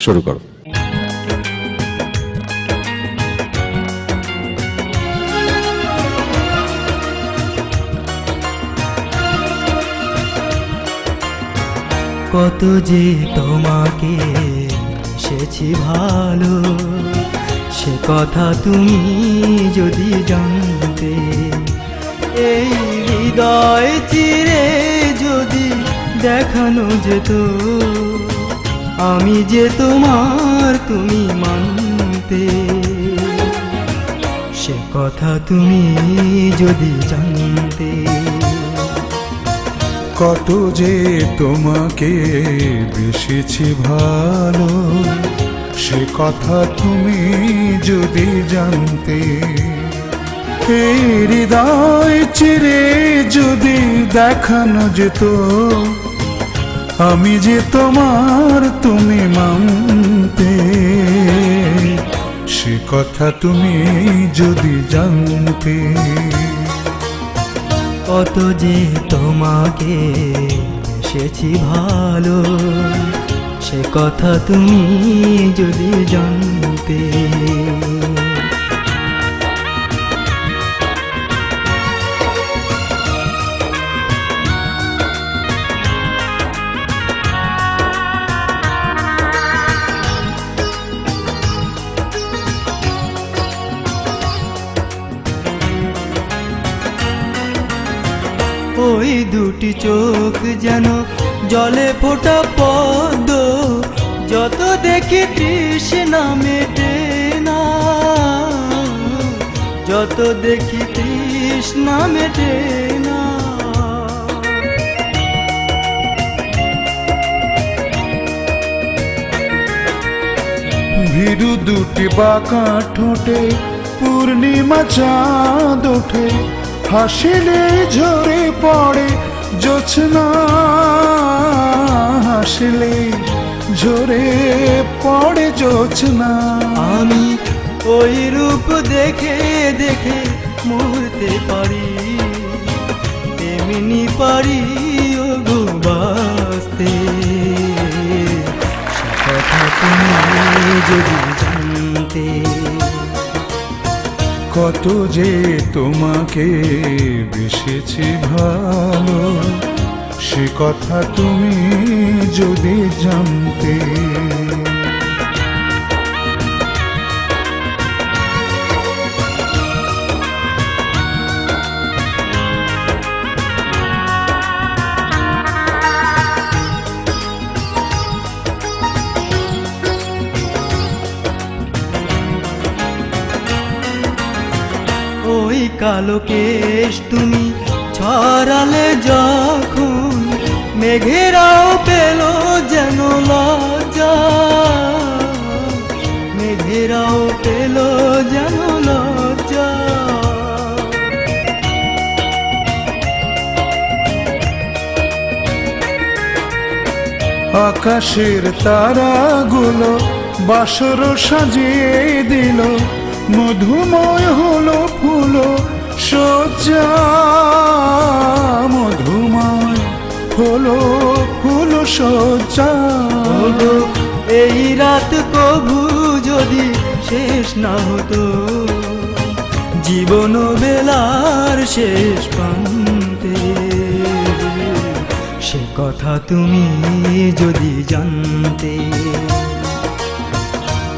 শুরু করো। কত যে তোমাকে বেসেছি ভালো, সে কথা তুমি যদি জানতে। এই হৃদয় চিরে যদি দেখানো যেত, আমি যে তোমার তুমি মানতে। সে কথা তুমি যদি জানতে। কত যে তোমাকে বেসেছি ভালো, সে কথা তুমি যদি জানতে। এই হৃদয় চিরে যদি দেখানো যেত, আমি যে তোমার তুমি মানতে। সে কথা তুমি যদি জানতে। কত যে তোমাকে বেসেছি ভালো, সে কথা তুমি যদি জানতে। ওই দুটি চোখ যেন জলে ফোটা পদ্ম, যত দেখি তৃষ্ণা মেটে না, যত দেখি তৃষ্ণা মেটে না। ভীরু দুটি বাঁকা ঠোঁটে পূর্ণিমা চাঁদ ওঠে, হাসিলে ঝরে পড়ে জোছনা, হাসিলে ঝরে পড়ে জোছনা। আমি ওই রূপ দেখে দেখে মরতে পারি, তেমনি পারি ও গো বাঁচতে। সে কথা তুমি যদি জানতে। কত যে তোমাকে বেসেছি ভালো, সে কথা তুমি যদি জানতে। ওই কালো কেশ তুমি ছড়ালে যখন, মেঘেরাও পেল যেন লজ্জা, মেঘেরাও পেল যেন লজ্জা। আকাশের তারাগুলো বাসর সাজিয়ে দিল, মধুময় হলো ফুল সজ্জা, মধুময় হলো ফুল সজ্জা। ওগো এই রাত কভু যদি শেষ না হতো, জীবন বেলার শেষ প্রান্তে। সে কথা তুমি যদি জানতে।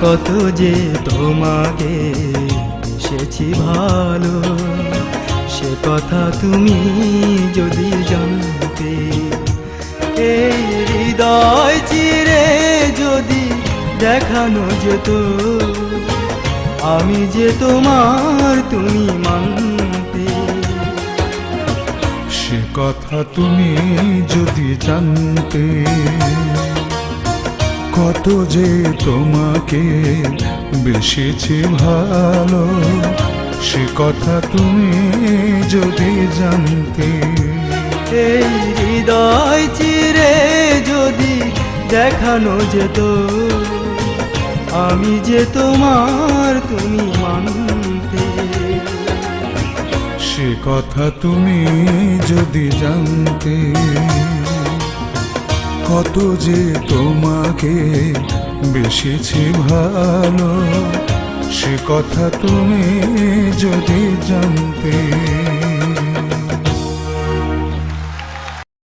কত যে তোমাকে বেসেছি ভালো, সে কথা তুমি যদি জানতে। এই হৃদয় চিরে যদি দেখানো যেত, আমি যে তোমার তুমি মানতে। সে কথা তুমি যদি জানতে। কত যে তোমাকে বেসেছি ভালো, সে কথা তুমি যদি জানতে। এই হৃদয় চিরে যদি দেখানো যেত, আমি যে তোমার তুমি মানতে। সে কথা তুমি যদি জানতে। কত যে তোমাকে বেশিছি ভালো, সে কথা তুমি যদি জানতে।